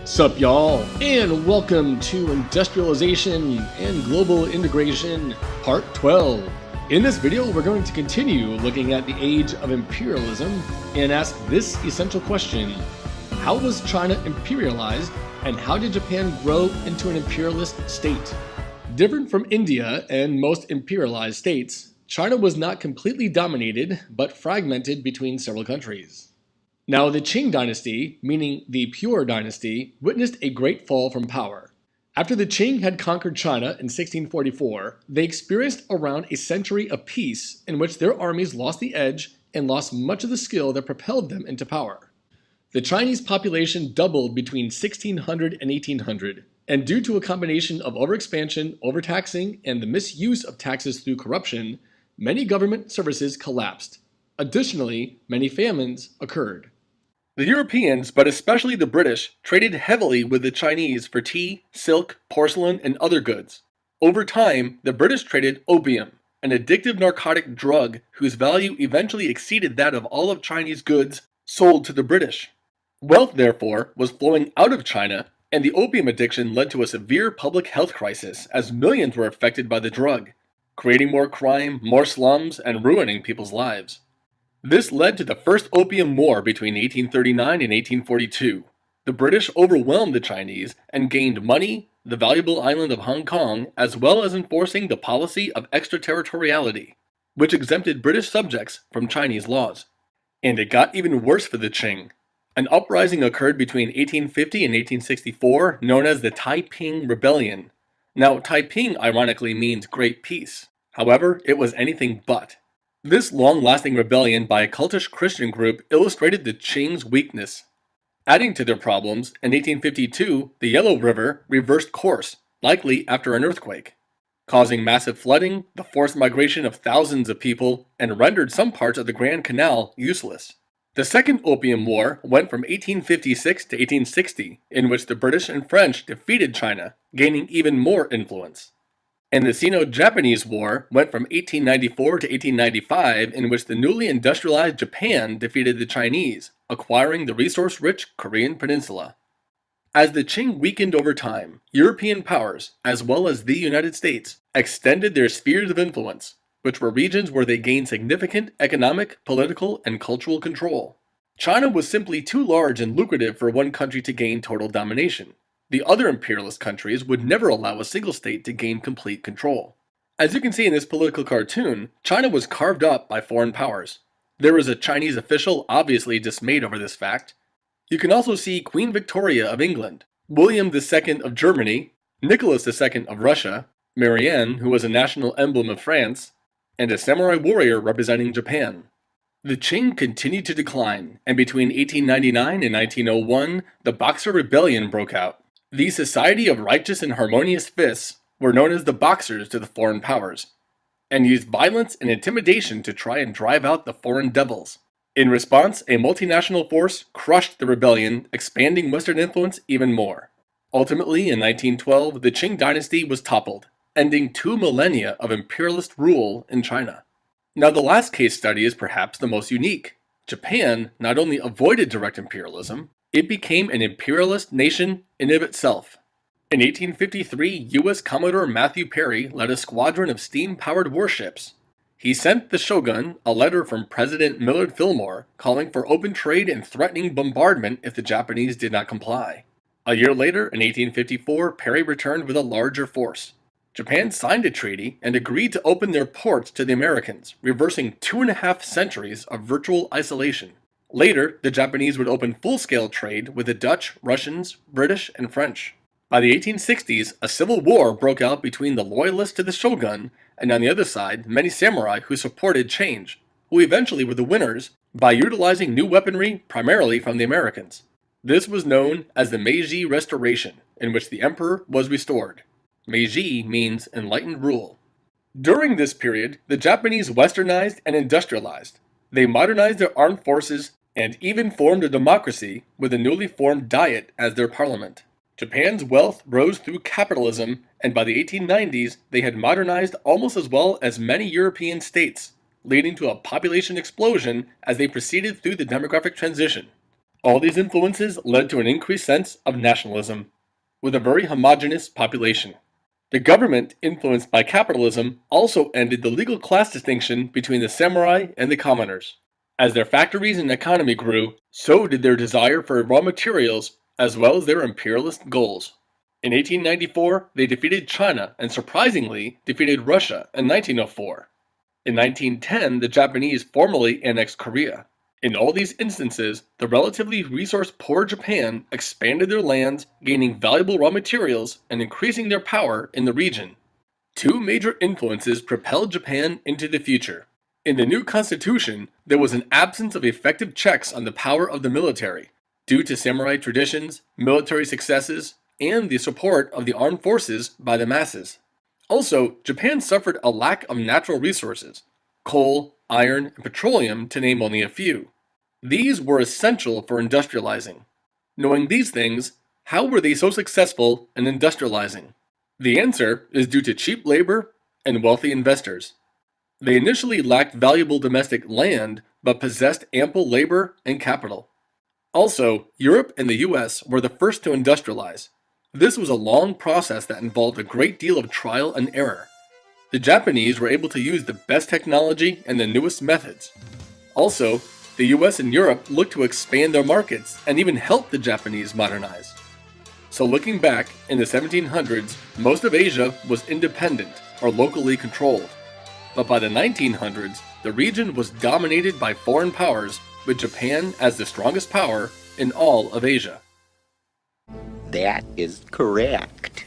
Sup y'all, and welcome to Industrialization and Global Integration Part 12. In this video, we're going to continue looking at the age of imperialism and ask this essential question: how was China imperialized, and how did Japan grow into an imperialist state? Different from India and most imperialized states, China was not completely dominated, but fragmented between several countries. Now, the Qing dynasty, meaning the Pure dynasty, witnessed a great fall from power. After the Qing had conquered China in 1644, they experienced around a century of peace in which their armies lost the edge and lost much of the skill that propelled them into power. The Chinese population doubled between 1600 and 1800, and due to a combination of overexpansion, overtaxing, and the misuse of taxes through corruption, many government services collapsed. Additionally, many famines occurred. The Europeans, but especially the British, traded heavily with the Chinese for tea, silk, porcelain, and other goods. Over time, the British traded opium, an addictive narcotic drug whose value eventually exceeded that of all of Chinese goods sold to the British. Wealth, therefore, was flowing out of China, and the opium addiction led to a severe public health crisis as millions were affected by the drug, creating more crime, more slums, and ruining people's lives. This led to the First Opium War between 1839 and 1842. The British overwhelmed the Chinese and gained money, the valuable island of Hong Kong, as well as enforcing the policy of extraterritoriality, which exempted British subjects from Chinese laws. And it got even worse for the Qing. An uprising occurred between 1850 and 1864 known as the Taiping Rebellion. Now, Taiping ironically means Great Peace. However, it was anything but. This long-lasting rebellion by a cultish Christian group illustrated the Qing's weakness. Adding to their problems, in 1852, the Yellow River reversed course, likely after an earthquake, causing massive flooding, the forced migration of thousands of people, and rendered some parts of the Grand Canal useless. The Second Opium War went from 1856 to 1860, in which the British and French defeated China, gaining even more influence. And the Sino-Japanese War went from 1894 to 1895, in which the newly industrialized Japan defeated the Chinese, acquiring the resource-rich Korean peninsula. As the Qing weakened over time, European powers, as well as the United States, extended their spheres of influence, which were regions where they gained significant economic, political, and cultural control. China was simply too large and lucrative for one country to gain total domination. The other imperialist countries would never allow a single state to gain complete control. As you can see in this political cartoon, China was carved up by foreign powers. There was a Chinese official obviously dismayed over this fact. You can also see Queen Victoria of England, William II of Germany, Nicholas II of Russia, Marianne, who was a national emblem of France, and a samurai warrior representing Japan. The Qing continued to decline, and between 1899 and 1901, the Boxer Rebellion broke out. The Society of Righteous and Harmonious Fists were known as the Boxers to the foreign powers, and used violence and intimidation to try and drive out the foreign devils. In response, a multinational force crushed the rebellion, expanding Western influence even more. Ultimately, in 1912, the Qing dynasty was toppled, ending 2 millennia of imperialist rule in China. Now, the last case study is perhaps the most unique. Japan not only avoided direct imperialism, it became an imperialist nation in of itself. In 1853, U.S. Commodore Matthew Perry led a squadron of steam-powered warships. He sent the shogun a letter from President Millard Fillmore calling for open trade and threatening bombardment if the Japanese did not comply. A year later, in 1854, Perry returned with a larger force. Japan signed a treaty and agreed to open their ports to the Americans, reversing 2.5 centuries of virtual isolation. Later, the Japanese would open full-scale trade with the Dutch, Russians, British, and French. By the 1860s, a civil war broke out between the loyalists to the shogun and, on the other side, many samurai who supported change, who eventually were the winners by utilizing new weaponry primarily from the Americans. This was known as the Meiji Restoration, in which the emperor was restored. Meiji means enlightened rule. During this period, the Japanese westernized and industrialized. They modernized their armed forces and even formed a democracy with a newly formed Diet as their parliament. Japan's wealth rose through capitalism, and by the 1890s, they had modernized almost as well as many European states, leading to a population explosion as they proceeded through the demographic transition. All these influences led to an increased sense of nationalism, with a very homogeneous population. The government, influenced by capitalism, also ended the legal class distinction between the samurai and the commoners. As their factories and economy grew, so did their desire for raw materials as well as their imperialist goals. In 1894, they defeated China and surprisingly defeated Russia in 1904. In 1910, the Japanese formally annexed Korea. In all these instances, the relatively resource-poor Japan expanded their lands, gaining valuable raw materials and increasing their power in the region. Two major influences propelled Japan into the future. In the new constitution, there was an absence of effective checks on the power of the military, due to samurai traditions, military successes, and the support of the armed forces by the masses. Also, Japan suffered a lack of natural resources, coal, iron, and petroleum to name only a few. These were essential for industrializing. Knowing these things, how were they so successful in industrializing? The answer is due to cheap labor and wealthy investors. They initially lacked valuable domestic land, but possessed ample labor and capital. Also, Europe and the US were the first to industrialize. This was a long process that involved a great deal of trial and error. The Japanese were able to use the best technology and the newest methods. Also, the US and Europe looked to expand their markets and even help the Japanese modernize. So looking back, in the 1700s, most of Asia was independent or locally controlled. But by the 1900s, the region was dominated by foreign powers, with Japan as the strongest power in all of Asia. That is correct.